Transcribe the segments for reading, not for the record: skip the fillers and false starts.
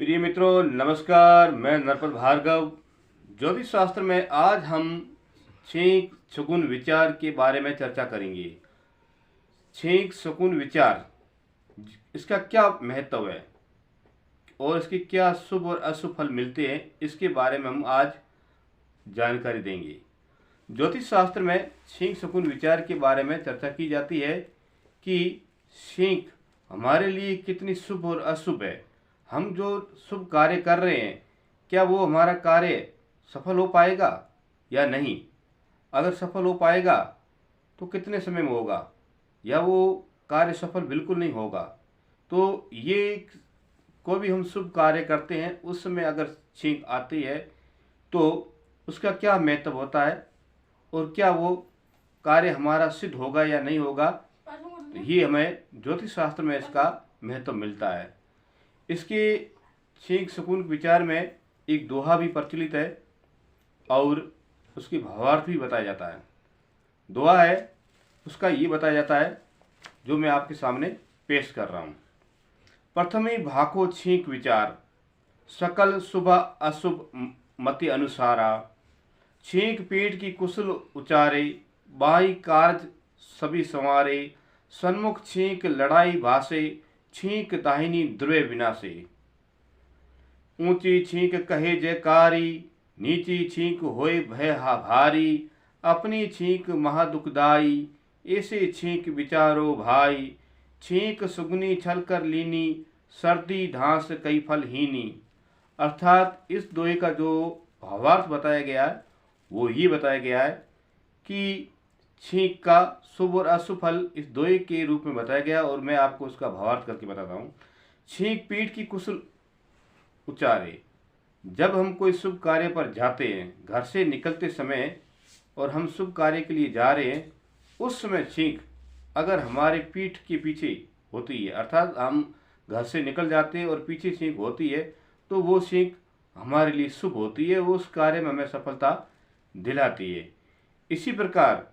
प्रिय मित्रों, नमस्कार। मैं नरपत भार्गव। ज्योतिष शास्त्र में आज हम छींक शकुन विचार के बारे में चर्चा करेंगे। छींक शकुन विचार, इसका क्या महत्व है और इसके क्या शुभ और अशुभ फल मिलते हैं, इसके बारे में हम आज जानकारी देंगे। ज्योतिष शास्त्र में छींक शकुन विचार के बारे में चर्चा की जाती है कि छींक हमारे लिए कितनी शुभ और अशुभ है। हम जो शुभ कार्य कर रहे हैं, क्या वो हमारा कार्य सफल हो पाएगा या नहीं। अगर सफल हो पाएगा तो कितने समय में होगा, या वो कार्य सफल बिल्कुल नहीं होगा। तो ये कोई भी हम शुभ कार्य करते हैं, उस समय अगर छींक आती है तो उसका क्या महत्व होता है और क्या वो कार्य हमारा सिद्ध होगा या नहीं होगा, तो ये हमें ज्योतिष शास्त्र में इसका महत्व मिलता है। इसके छींक शकुन विचार में एक दोहा भी प्रचलित है और उसकी भावार्थ भी बताया जाता है। दोहा है, उसका ये बताया जाता है जो मैं आपके सामने पेश कर रहा हूँ। प्रथमे भाको छींक विचार, सकल शुभ अशुभ मति अनुसारा। छींक पीठ की कुशल उचारे, बाई कार्य सभी संवारे। सन्मुख छींक लड़ाई भासे, छींक दाहिनी द्रव्य विनाशे। ऊंची छींक कहे जयकारी, नीची छींक होए भय हा भारी। अपनी छींक महादुखदाई, ऐसे छींक विचारो भाई। छींक सुगनी छल कर लीनी, सर्दी धांस कई फल हीनी। अर्थात इस दोहे का जो भावार्थ बताया गया है वो ये बताया गया है कि छींक का शुभ और अशुभ फल इस दोहे के रूप में बताया गया, और मैं आपको उसका भावार्थ करके बताता हूँ। छींक पीठ की कुशल उचारे, जब हम कोई शुभ कार्य पर जाते हैं, घर से निकलते समय और हम शुभ कार्य के लिए जा रहे हैं, उस समय छींक अगर हमारे पीठ के पीछे होती है, अर्थात हम घर से निकल जाते हैं और पीछे छींक होती है, तो वो छींक हमारे लिए शुभ होती है, वो उस कार्य में हमें सफलता दिलाती है। इसी प्रकार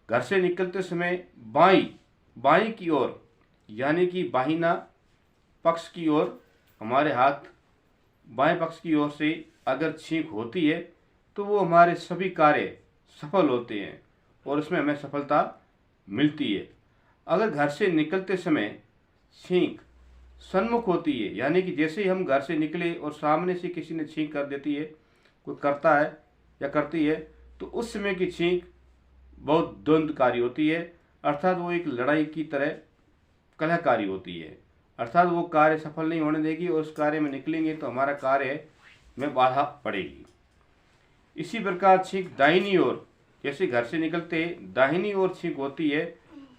घर से निकलते समय बाई की ओर, यानी कि बाहिना पक्ष की ओर, हमारे हाथ बाएं पक्ष की ओर से अगर छींक होती है तो वो हमारे सभी कार्य सफल होते हैं और उसमें हमें सफलता मिलती है। अगर घर से निकलते समय छींक सन्मुख होती है, यानी कि जैसे ही हम घर से निकले और सामने से किसी ने छींक कर देती है, कोई करता है या करती है, तो उस समय की छींक बहुत द्वंद्वकारी होती है, अर्थात वो एक लड़ाई की तरह कलहकारी होती है। अर्थात वो कार्य सफल नहीं होने देगी और उस कार्य में निकलेंगे तो हमारा कार्य में बाधा पड़ेगी। इसी प्रकार छींक दाहिनी ओर, जैसे घर से निकलते दाहिनी ओर छींक होती है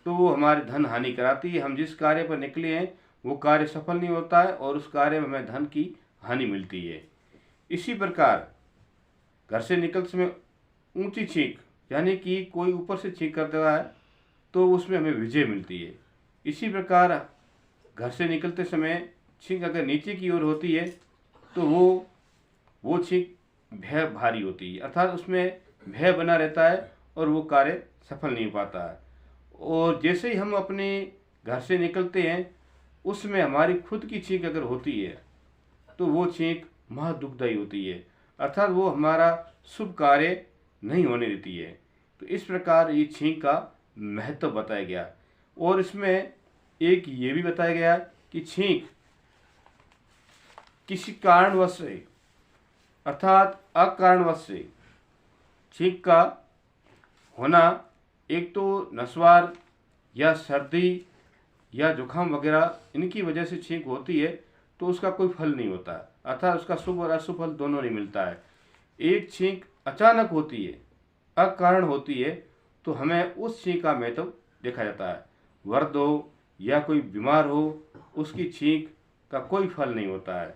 तो वो हमारे धन हानि कराती है। हम जिस कार्य पर निकले हैं वो कार्य सफल नहीं होता है और उस कार्य में हमें धन की हानि मिलती है। इसी प्रकार घर से निकलते समय ऊंची छींक, यानी कि कोई ऊपर से छींक कर देता है तो उसमें हमें विजय मिलती है। इसी प्रकार घर से निकलते समय छींक अगर नीचे की ओर होती है तो वो छींक भय भारी होती है, अर्थात उसमें भय बना रहता है और वो कार्य सफल नहीं हो पाता है। और जैसे ही हम अपने घर से निकलते हैं, उसमें हमारी खुद की छींक अगर होती है तो वो छींक महादुखदायी होती है, अर्थात वो हमारा शुभ कार्य नहीं होने देती है। तो इस प्रकार ये छींक का महत्व बताया गया, और इसमें एक ये भी बताया गया कि छींक किसी कारणवश से, अर्थात अकारणवश से छींक का होना, एक तो नस्वार या सर्दी या जुकाम वगैरह इनकी वजह से छींक होती है तो उसका कोई फल नहीं होता है, अर्थात उसका शुभ और अशुभ फल दोनों नहीं मिलता है। एक छींक अचानक होती है, अकारण होती है, तो हमें उस छींक का महत्व देखा जाता है। वृद्ध हो या कोई बीमार हो, उसकी छींक का कोई फल नहीं होता है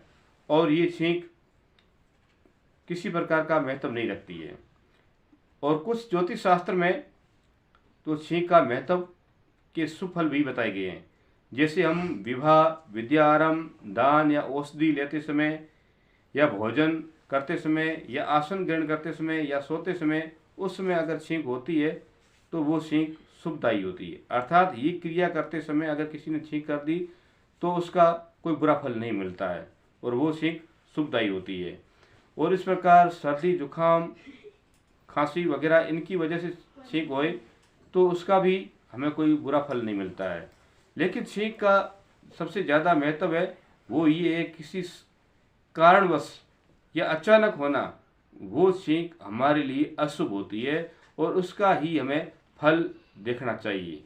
और ये छींक किसी प्रकार का महत्व नहीं रखती है। और कुछ ज्योतिष शास्त्र में तो छींक का महत्व के शुभ फल भी बताए गए हैं। जैसे हम विवाह, विद्या आरंभ, दान या औषधि लेते समय या भोजन करते समय या आसन ग्रहण करते समय या सोते समय, उस समय अगर छींक होती है तो वो छींक शुभदायी होती है। अर्थात ये क्रिया करते समय अगर किसी ने छींक कर दी तो उसका कोई बुरा फल नहीं मिलता है, और वो छींक सुखदायी होती है। और इस प्रकार सर्दी जुकाम खांसी वगैरह इनकी वजह से छींक होए तो उसका भी हमें कोई बुरा फल नहीं मिलता है। लेकिन छींक का सबसे ज़्यादा महत्व है वो ये है, किसी कारणवश या अचानक होना, वो छींक हमारे लिए अशुभ होती है और उसका ही हमें फल देखना चाहिए।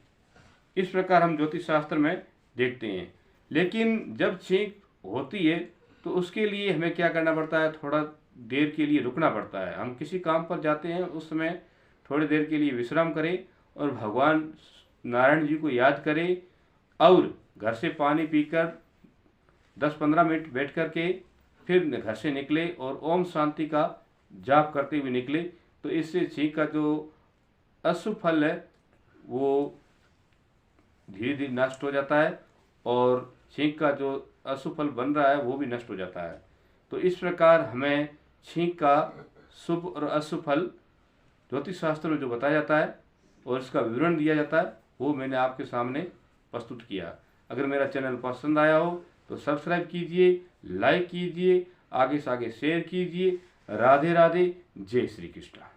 इस प्रकार हम ज्योतिष शास्त्र में देखते हैं। लेकिन जब छींक होती है तो उसके लिए हमें क्या करना पड़ता है, थोड़ा देर के लिए रुकना पड़ता है। हम किसी काम पर जाते हैं उस समय थोड़ी देर के लिए विश्राम करें और भगवान नारायण जी को याद करें और घर से पानी पीकर 10-15 मिनट बैठ कर के फिर घर से निकले और ओम शांति का जाप करते हुए निकले। तो इससे छींक का जो अशुभ फल है वो धीरे धीरे नष्ट हो जाता है और छींक का जो अशुभ फल बन रहा है वो भी नष्ट हो जाता है। तो इस प्रकार हमें छींक का शुभ और अशुभ फल ज्योतिष शास्त्र में जो बताया जाता है और इसका विवरण दिया जाता है वो मैंने आपके सामने प्रस्तुत किया। अगर मेरा चैनल पसंद आया हो तो सब्सक्राइब कीजिए, लाइक कीजिए, आगे से आगे शेयर कीजिए। राधे राधे, जय श्री कृष्ण।